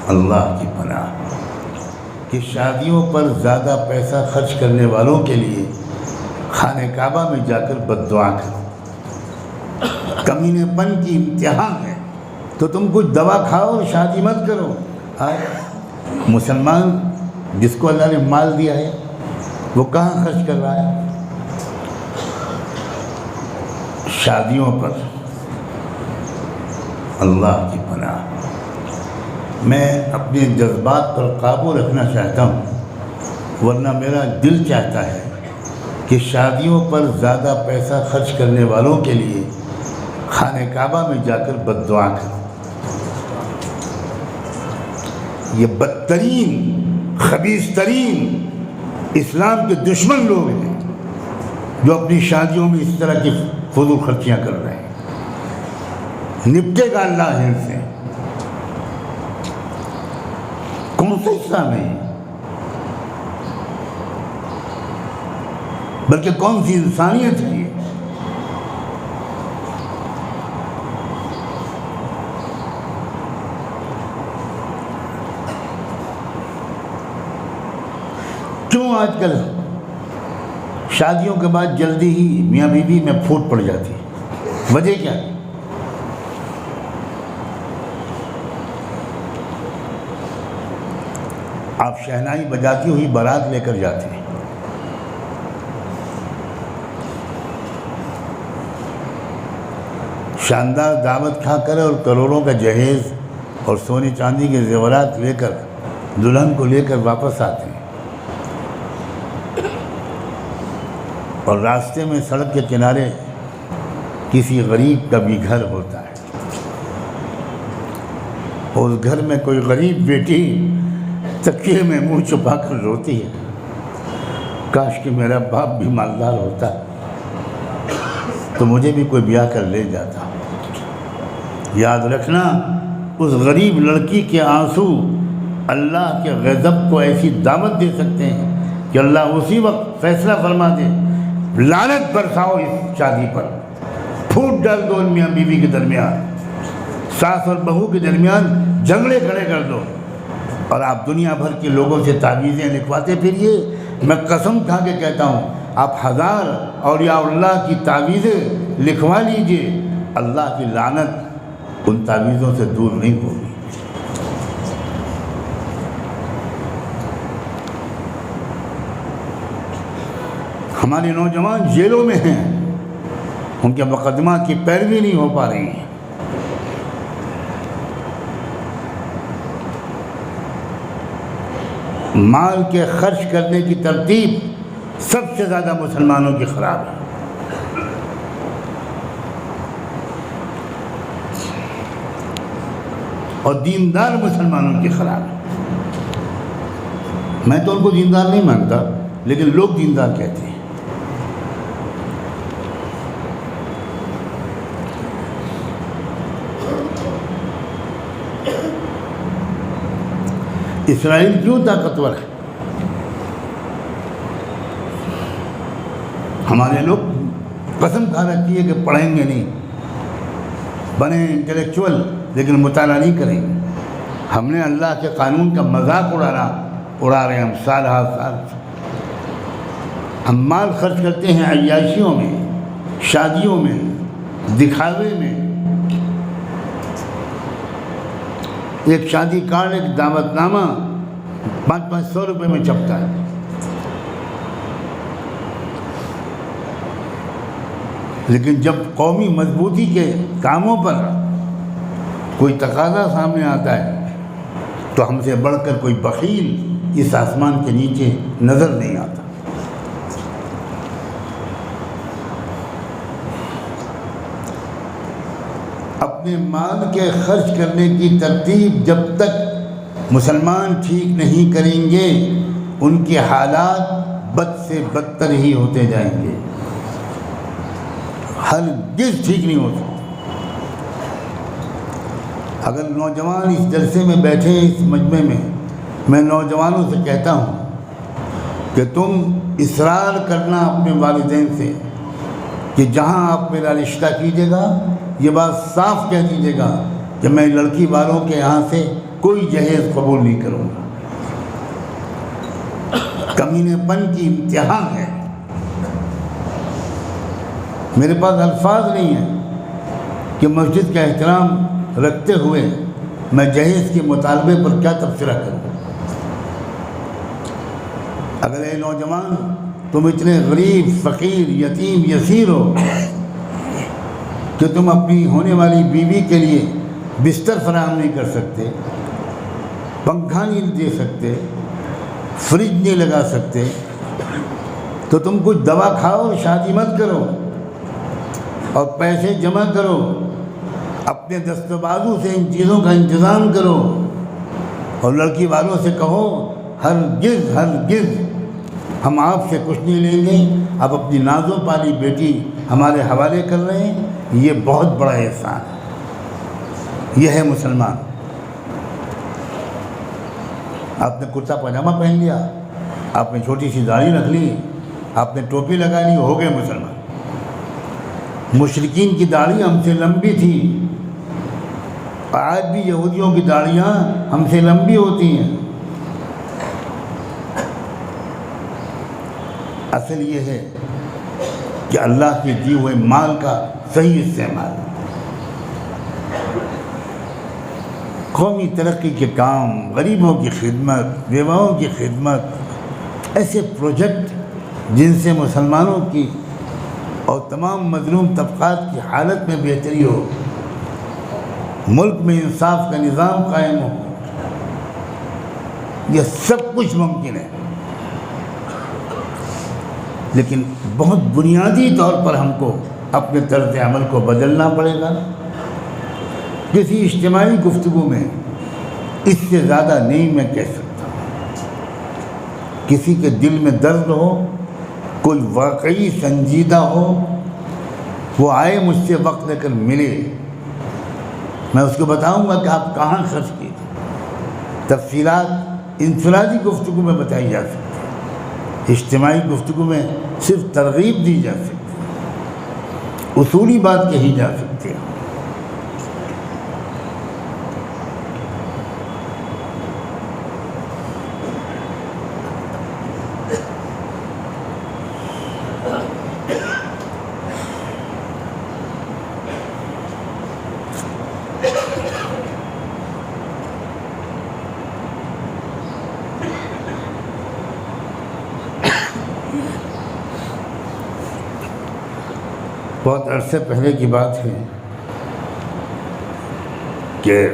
اللہ کی پناہ کہ شادیوں پر زیادہ پیسہ خرچ کرنے والوں کے لیے خانہ کعبہ میں جا کر بد دعا کرو۔ کمینے پن کی امتحان ہے تو تم کچھ دوا کھاؤ اور شادی مت کرو۔ مسلمان جس کو اللہ نے مال دیا ہے وہ کہاں خرچ کر رہا ہے؟ شادیوں پر۔ اللہ کی پناہ میں اپنے جذبات پر قابو رکھنا چاہتا ہوں، ورنہ میرا دل چاہتا ہے کہ شادیوں پر زیادہ پیسہ خرچ کرنے والوں کے لیے خانہ کعبہ میں جا کر بد دعا کرو۔ یہ بدترین خبیث ترین اسلام کے دشمن لوگ ہیں جو اپنی شادیوں میں اس طرح کی فضول خرچیاں کر رہے ہیں۔ نپٹے گا اللہ ان سے۔ کون سا اسلام ہے یہ؟ بلکہ کون سی انسانیت ہے یہ؟ کیوں آج کل شادیوں کے بعد جلدی ہی میاں بیوی میں پھوٹ پڑ جاتی ہے؟ وجہ کیا ہے؟ آپ شہنائی بجاتی ہوئی بارات لے کر جاتے ہیں، شاندار دعوت کھا کر اور کروڑوں کا جہیز اور سونے چاندی کے زیورات لے کر دلہن کو لے کر واپس آتے ہیں، اور راستے میں سڑک کے کنارے کسی غریب کا بھی گھر ہوتا ہے، اس گھر میں کوئی غریب بیٹی تکیے میں منہ چھپا کر روتی ہے، کاش کہ میرا باپ بھی مالدار ہوتا تو مجھے بھی کوئی بیاہ کر لے جاتا۔ یاد رکھنا، اس غریب لڑکی کے آنسو اللہ کے غضب کو ایسی دعوت دے سکتے ہیں کہ اللہ اسی وقت فیصلہ فرما دے، لعنت برساؤ اس شادی پر، پھوٹ ڈال دو ان میاں بیوی کے درمیان، ساس اور بہو کے درمیان جھگڑے کھڑے کر دو، اور آپ دنیا بھر کے لوگوں سے تعویذیں لکھواتے پھریے۔ میں قسم کھا کے کہتا ہوں، آپ 1000 اولیاء اللہ کی تعویذیں لکھوا لیجئے، اللہ کی لعنت ان تعویذوں سے دور نہیں ہوگی۔ ہمارے نوجوان جیلوں میں ہیں، ان کے مقدمات کی پیروی نہیں ہو پا رہی ہے۔ مال کے خرچ کرنے کی ترتیب سب سے زیادہ مسلمانوں کی خراب ہے۔ اور دیندار مسلمانوں کی خراب ہے۔ میں تو ان کو دیندار نہیں مانتا، لیکن لوگ دیندار کہتے ہیں۔ اسرائیل کیوں طاقتور ہے؟ ہمارے لوگ قسم کھا رکھی ہے کہ پڑھیں گے نہیں، بنے انٹلیکچول لیکن مطالعہ نہیں کریں گے۔ ہم نے اللہ کے قانون کا مذاق اڑا رہے ہیں ہم سال ہر سال۔ ہم مال خرچ کرتے ہیں عیاشیوں میں، شادیوں میں، دکھاوے میں۔ ایک شادی کارڈ، ایک دعوت نامہ 500 روپے میں چھپتا ہے۔ لیکن جب قومی مضبوطی کے کاموں پر کوئی تقاضا سامنے آتا ہے تو ہم سے بڑھ کر کوئی بخیل اس آسمان کے نیچے نظر نہیں آتا۔ اپنے مال کے خرچ کرنے کی ترتیب جب تک مسلمان ٹھیک نہیں کریں گے، ان کے حالات بد سے بدتر ہی ہوتے جائیں گے، ہرگز ٹھیک نہیں ہوتا۔ اگر نوجوان اس جلسے میں بیٹھے ہیں، اس مجمع میں نوجوانوں سے کہتا ہوں کہ تم اصرار کرنا اپنے والدین سے کہ جہاں آپ میرا رشتہ کیجیے گا، یہ بات صاف کہہ دیجیے گا کہ میں لڑکی والوں کے یہاں سے کوئی جہیز قبول نہیں کروں گا۔ کمینے پن کی امتحان ہے۔ میرے پاس الفاظ نہیں ہیں کہ مسجد کا احترام رکھتے ہوئے میں جہیز کے مطالبے پر کیا تبصرہ کروں۔ اگر اے نوجوان تم اتنے غریب، فقیر، یتیم، یسیر ہو کہ تم اپنی ہونے والی بیوی کے لیے بستر فراہم نہیں کر سکتے، پنکھا نہیں دے سکتے، فریج نہیں لگا سکتے، تو تم کچھ دوا کھاؤ، شادی مت کرو اور پیسے جمع کرو، اپنے دست و بازو سے ان چیزوں کا انتظام کرو اور لڑکی والوں سے کہو ہرگز ہرگز ہم آپ سے کچھ نہیں لیں گے، آپ اپنی نازوں پالی بیٹی ہمارے حوالے کر رہے ہیں۔ یہ بہت بڑا احسان ہے۔ یہ ہے مسلمان۔ آپ نے کرتا پاجامہ پہن لیا، آپ نے چھوٹی سی داڑھی رکھ لی، آپ نے ٹوپی لگا لی، ہو گئے مسلمان۔ مشرکین کی داڑھی ہم سے لمبی تھی، آج بھی یہودیوں کی داڑھیاں ہم سے لمبی ہوتی ہیں۔ اصل یہ ہے کہ اللہ کے دیے ہوئے مال کا صحیح استعمال، قومی ترقی کے کام، غریبوں کی خدمت، بیواؤں کی خدمت، ایسے پروجیکٹ جن سے مسلمانوں کی اور تمام مظلوم طبقات کی حالت میں بہتری ہو، ملک میں انصاف کا نظام قائم ہو، یہ سب کچھ ممکن ہے۔ لیکن بہت بنیادی طور پر ہم کو اپنے طرز عمل کو بدلنا پڑے گا۔ کسی اجتماعی گفتگو میں اس سے زیادہ نہیں میں کہہ سکتا۔ کسی کے دل میں درد ہو، کوئی واقعی سنجیدہ ہو، وہ آئے مجھ سے وقت لے کر ملے، میں اس کو بتاؤں گا کہ آپ کہاں خرچ کیے۔ تفصیلات انفرادی گفتگو میں بتائی جا سکتی ہے، اجتماعی گفتگو میں صرف ترغیب دی جا سکتی ہے، اصولی بات کہی جا سکتی ہے۔ بہت عرصے پہلے کی بات ہے کہ